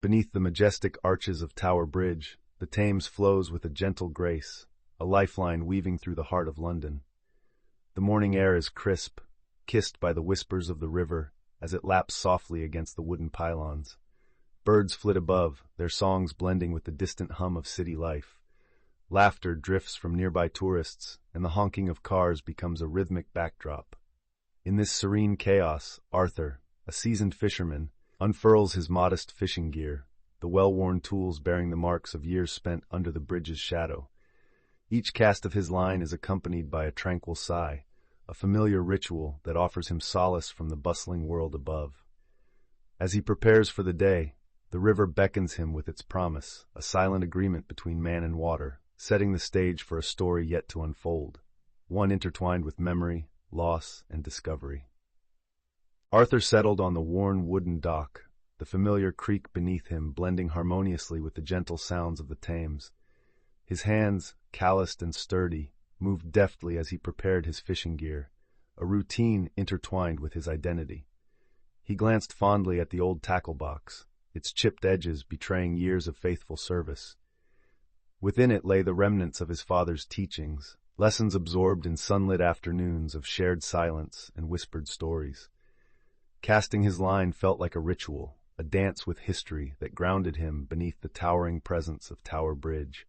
Beneath the majestic arches of Tower Bridge, the Thames flows with a gentle grace, a lifeline weaving through the heart of London. The morning air is crisp, kissed by the whispers of the river as it laps softly against the wooden pylons. Birds flit above, their songs blending with the distant hum of city life. Laughter drifts from nearby tourists, and the honking of cars becomes a rhythmic backdrop. In this serene chaos, Arthur, a seasoned fisherman, unfurls his modest fishing gear, the well-worn tools bearing the marks of years spent under the bridge's shadow. Each cast of his line is accompanied by a tranquil sigh, a familiar ritual that offers him solace from the bustling world above. As he prepares for the day, the river beckons him with its promise, a silent agreement between man and water, setting the stage for a story yet to unfold, one intertwined with memory, loss, and discovery. Arthur settled on the worn wooden dock, the familiar creak beneath him blending harmoniously with the gentle sounds of the Thames. His hands, calloused and sturdy, moved deftly as he prepared his fishing gear, a routine intertwined with his identity. He glanced fondly at the old tackle box, its chipped edges betraying years of faithful service. Within it lay the remnants of his father's teachings, lessons absorbed in sunlit afternoons of shared silence and whispered stories. Casting his line felt like a ritual, a dance with history that grounded him beneath the towering presence of Tower Bridge.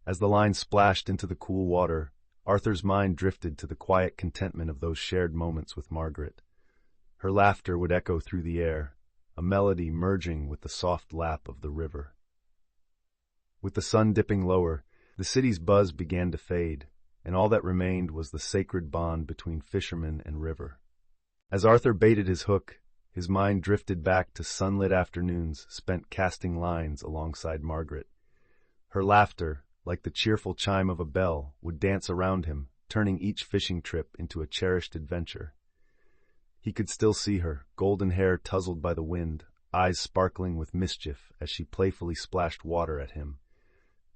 As the line splashed into the cool water, Arthur's mind drifted to the quiet contentment of those shared moments with Margaret. Her laughter would echo through the air, a melody merging with the soft lap of the river. With the sun dipping lower, the city's buzz began to fade, and all that remained was the sacred bond between fisherman and river. As Arthur baited his hook, his mind drifted back to sunlit afternoons spent casting lines alongside Margaret. Her laughter, like the cheerful chime of a bell, would dance around him, turning each fishing trip into a cherished adventure. He could still see her, golden hair tousled by the wind, eyes sparkling with mischief as she playfully splashed water at him.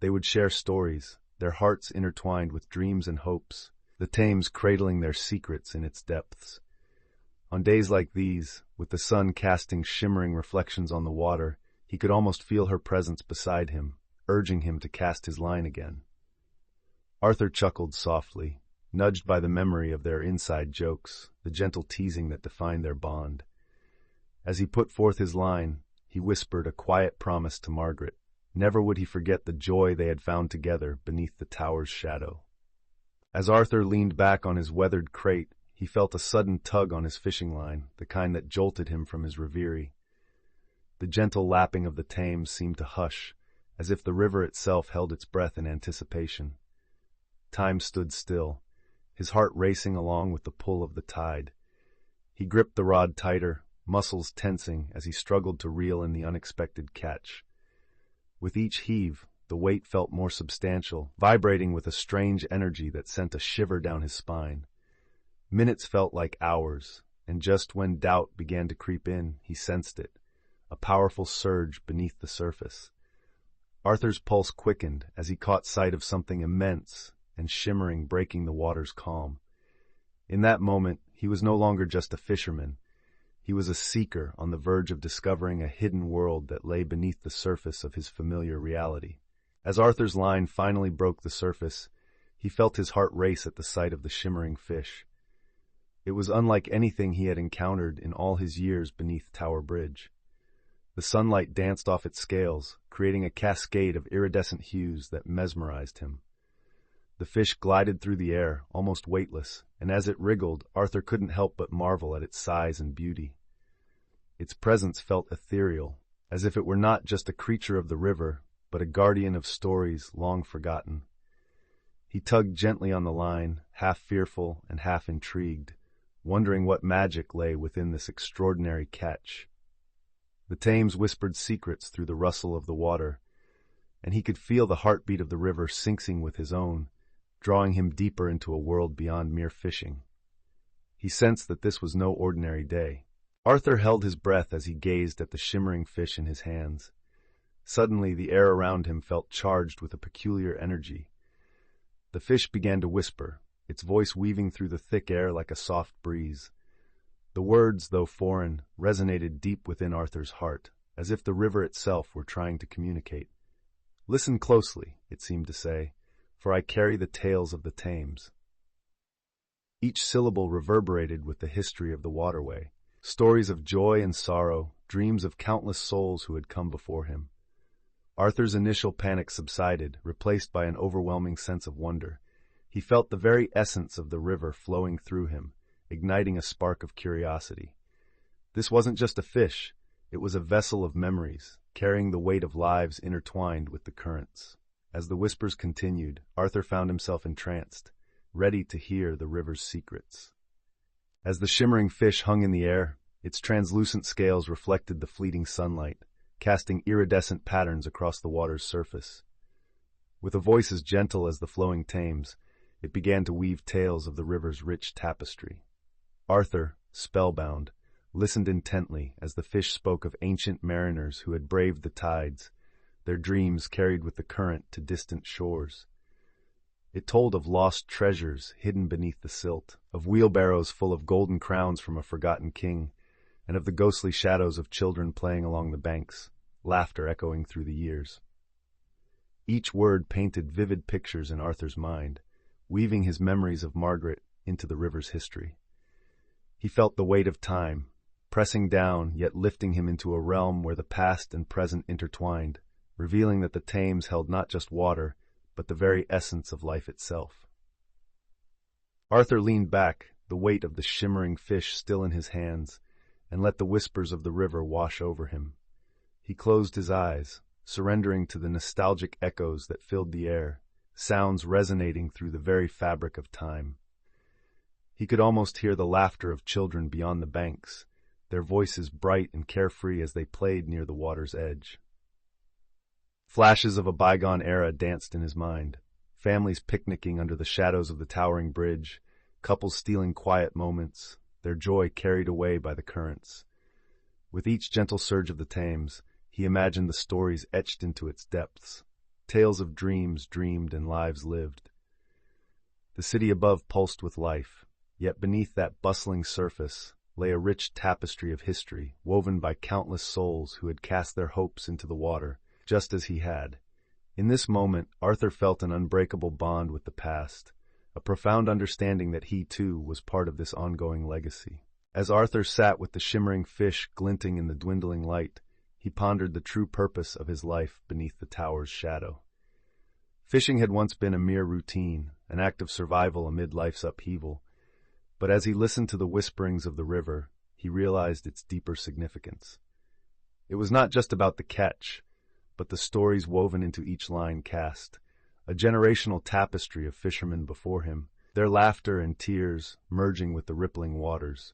They would share stories, their hearts intertwined with dreams and hopes, the Thames cradling their secrets in its depths. On days like these, with the sun casting shimmering reflections on the water, he could almost feel her presence beside him, urging him to cast his line again. Arthur chuckled softly, nudged by the memory of their inside jokes, the gentle teasing that defined their bond. As he put forth his line, he whispered a quiet promise to Margaret. Never would he forget the joy they had found together beneath the tower's shadow. As Arthur leaned back on his weathered crate, he felt a sudden tug on his fishing line, the kind that jolted him from his reverie. The gentle lapping of the Thames seemed to hush, as if the river itself held its breath in anticipation. Time stood still, his heart racing along with the pull of the tide. He gripped the rod tighter, muscles tensing as he struggled to reel in the unexpected catch. With each heave, the weight felt more substantial, vibrating with a strange energy that sent a shiver down his spine. Minutes felt like hours, and just when doubt began to creep in, he sensed it, a powerful surge beneath the surface. Arthur's pulse quickened as he caught sight of something immense and shimmering breaking the water's calm. In that moment, he was no longer just a fisherman. He was a seeker on the verge of discovering a hidden world that lay beneath the surface of his familiar reality. As Arthur's line finally broke the surface, he felt his heart race at the sight of the shimmering fish. It was unlike anything he had encountered in all his years beneath Tower Bridge. The sunlight danced off its scales, creating a cascade of iridescent hues that mesmerized him. The fish glided through the air, almost weightless, and as it wriggled, Arthur couldn't help but marvel at its size and beauty. Its presence felt ethereal, as if it were not just a creature of the river, but a guardian of stories long forgotten. He tugged gently on the line, half fearful and half intrigued, wondering what magic lay within this extraordinary catch. The Thames whispered secrets through the rustle of the water, and he could feel the heartbeat of the river syncing with his own, drawing him deeper into a world beyond mere fishing. He sensed that this was no ordinary day. Arthur held his breath as he gazed at the shimmering fish in his hands. Suddenly, the air around him felt charged with a peculiar energy. The fish began to whisper, its voice weaving through the thick air like a soft breeze. The words, though foreign, resonated deep within Arthur's heart, as if the river itself were trying to communicate. "Listen closely," it seemed to say, "for I carry the tales of the Thames." Each syllable reverberated with the history of the waterway, stories of joy and sorrow, dreams of countless souls who had come before him. Arthur's initial panic subsided, replaced by an overwhelming sense of wonder. He felt the very essence of the river flowing through him, igniting a spark of curiosity. This wasn't just a fish, it was a vessel of memories, carrying the weight of lives intertwined with the currents. As the whispers continued, Arthur found himself entranced, ready to hear the river's secrets. As the shimmering fish hung in the air, its translucent scales reflected the fleeting sunlight, casting iridescent patterns across the water's surface. With a voice as gentle as the flowing Thames, it began to weave tales of the river's rich tapestry. Arthur, spellbound, listened intently as the fish spoke of ancient mariners who had braved the tides, their dreams carried with the current to distant shores. It told of lost treasures hidden beneath the silt, of wheelbarrows full of golden crowns from a forgotten king, and of the ghostly shadows of children playing along the banks, laughter echoing through the years. Each word painted vivid pictures in Arthur's mind, weaving his memories of Margaret into the river's history. He felt the weight of time, pressing down yet lifting him into a realm where the past and present intertwined, revealing that the Thames held not just water, but the very essence of life itself. Arthur leaned back, the weight of the shimmering fish still in his hands, and let the whispers of the river wash over him. He closed his eyes, surrendering to the nostalgic echoes that filled the air, sounds resonating through the very fabric of time. He could almost hear the laughter of children beyond the banks, their voices bright and carefree as they played near the water's edge. Flashes of a bygone era danced in his mind, families picnicking under the shadows of the towering bridge, couples stealing quiet moments, their joy carried away by the currents. With each gentle surge of the Thames, he imagined the stories etched into its depths, tales of dreams dreamed and lives lived. The city above pulsed with life, yet beneath that bustling surface lay a rich tapestry of history, woven by countless souls who had cast their hopes into the water, just as he had. In this moment, Arthur felt an unbreakable bond with the past, a profound understanding that he, too, was part of this ongoing legacy. As Arthur sat with the shimmering fish glinting in the dwindling light, he pondered the true purpose of his life beneath the tower's shadow. Fishing had once been a mere routine, an act of survival amid life's upheaval, but as he listened to the whisperings of the river, he realized its deeper significance. It was not just about the catch, but the stories woven into each line cast, a generational tapestry of fishermen before him, their laughter and tears merging with the rippling waters.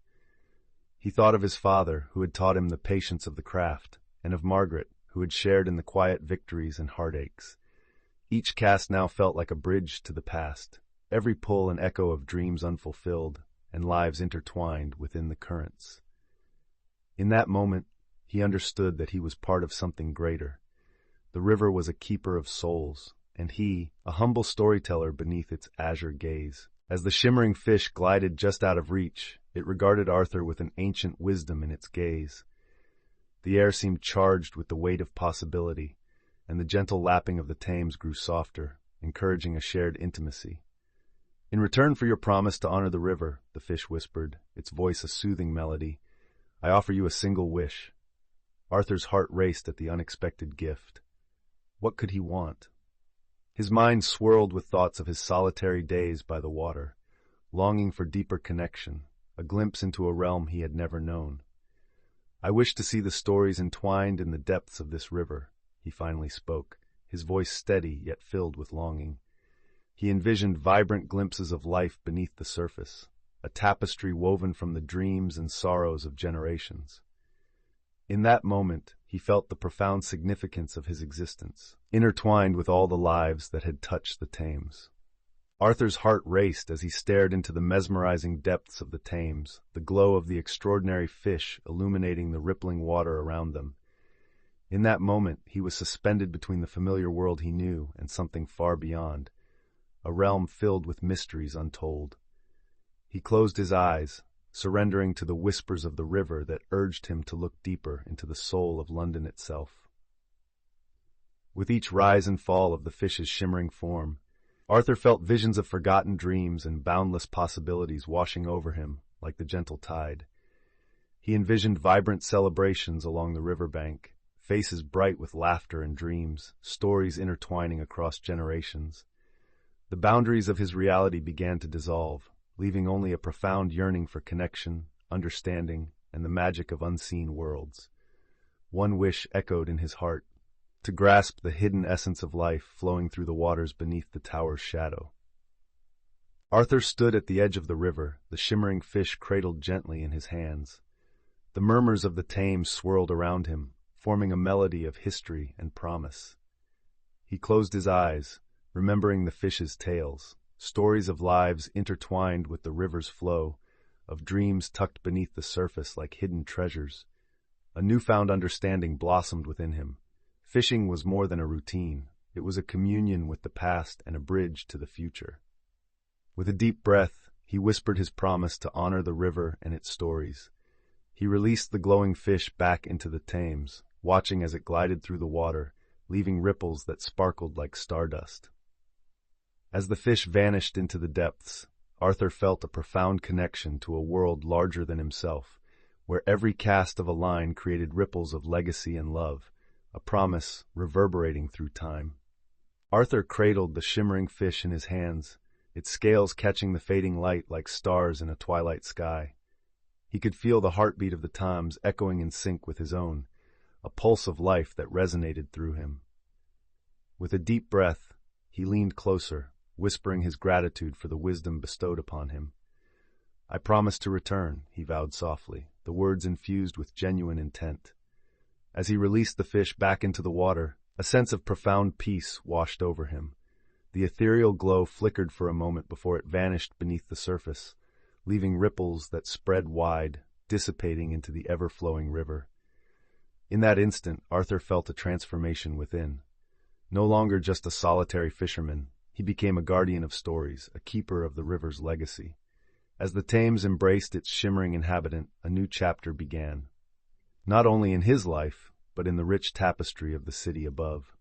He thought of his father, who had taught him the patience of the craft, and of Margaret, who had shared in the quiet victories and heartaches. Each cast now felt like a bridge to the past, every pull an echo of dreams unfulfilled and lives intertwined within the currents. In that moment, he understood that he was part of something greater. The river was a keeper of souls, and he, a humble storyteller beneath its azure gaze. As the shimmering fish glided just out of reach, it regarded Arthur with an ancient wisdom in its gaze. The air seemed charged with the weight of possibility, and the gentle lapping of the Thames grew softer, encouraging a shared intimacy. "In return for your promise to honor the river," the fish whispered, its voice a soothing melody, "I offer you a single wish." Arthur's heart raced at the unexpected gift. What could he want? His mind swirled with thoughts of his solitary days by the water, longing for deeper connection, a glimpse into a realm he had never known. "I wish to see the stories entwined in the depths of this river," he finally spoke, his voice steady yet filled with longing. He envisioned vibrant glimpses of life beneath the surface, a tapestry woven from the dreams and sorrows of generations. In that moment, he felt the profound significance of his existence, intertwined with all the lives that had touched the Thames. Arthur's heart raced as he stared into the mesmerizing depths of the Thames, the glow of the extraordinary fish illuminating the rippling water around them. In that moment, he was suspended between the familiar world he knew and something far beyond, a realm filled with mysteries untold. He closed his eyes, surrendering to the whispers of the river that urged him to look deeper into the soul of London itself. With each rise and fall of the fish's shimmering form, Arthur felt visions of forgotten dreams and boundless possibilities washing over him like the gentle tide. He envisioned vibrant celebrations along the riverbank, faces bright with laughter and dreams, stories intertwining across generations. The boundaries of his reality began to dissolve, leaving only a profound yearning for connection, understanding, and the magic of unseen worlds. One wish echoed in his heart: to grasp the hidden essence of life flowing through the waters beneath the tower's shadow. Arthur stood at the edge of the river, the shimmering fish cradled gently in his hands. The murmurs of the Thames swirled around him, forming a melody of history and promise. He closed his eyes, remembering the fish's tales, stories of lives intertwined with the river's flow, of dreams tucked beneath the surface like hidden treasures. A newfound understanding blossomed within him. Fishing was more than a routine. It was a communion with the past and a bridge to the future. With a deep breath, he whispered his promise to honor the river and its stories. He released the glowing fish back into the Thames, watching as it glided through the water, leaving ripples that sparkled like stardust. As the fish vanished into the depths, Arthur felt a profound connection to a world larger than himself, where every cast of a line created ripples of legacy and love, a promise reverberating through time. Arthur cradled the shimmering fish in his hands, its scales catching the fading light like stars in a twilight sky. He could feel the heartbeat of the Thames echoing in sync with his own, a pulse of life that resonated through him. With a deep breath, he leaned closer, whispering his gratitude for the wisdom bestowed upon him. "I promise to return," he vowed softly, the words infused with genuine intent. As he released the fish back into the water, a sense of profound peace washed over him. The ethereal glow flickered for a moment before it vanished beneath the surface, leaving ripples that spread wide, dissipating into the ever-flowing river. In that instant, Arthur felt a transformation within. No longer just a solitary fisherman, he became a guardian of stories, a keeper of the river's legacy. As the Thames embraced its shimmering inhabitant, a new chapter began. Not only in his life, but in the rich tapestry of the city above.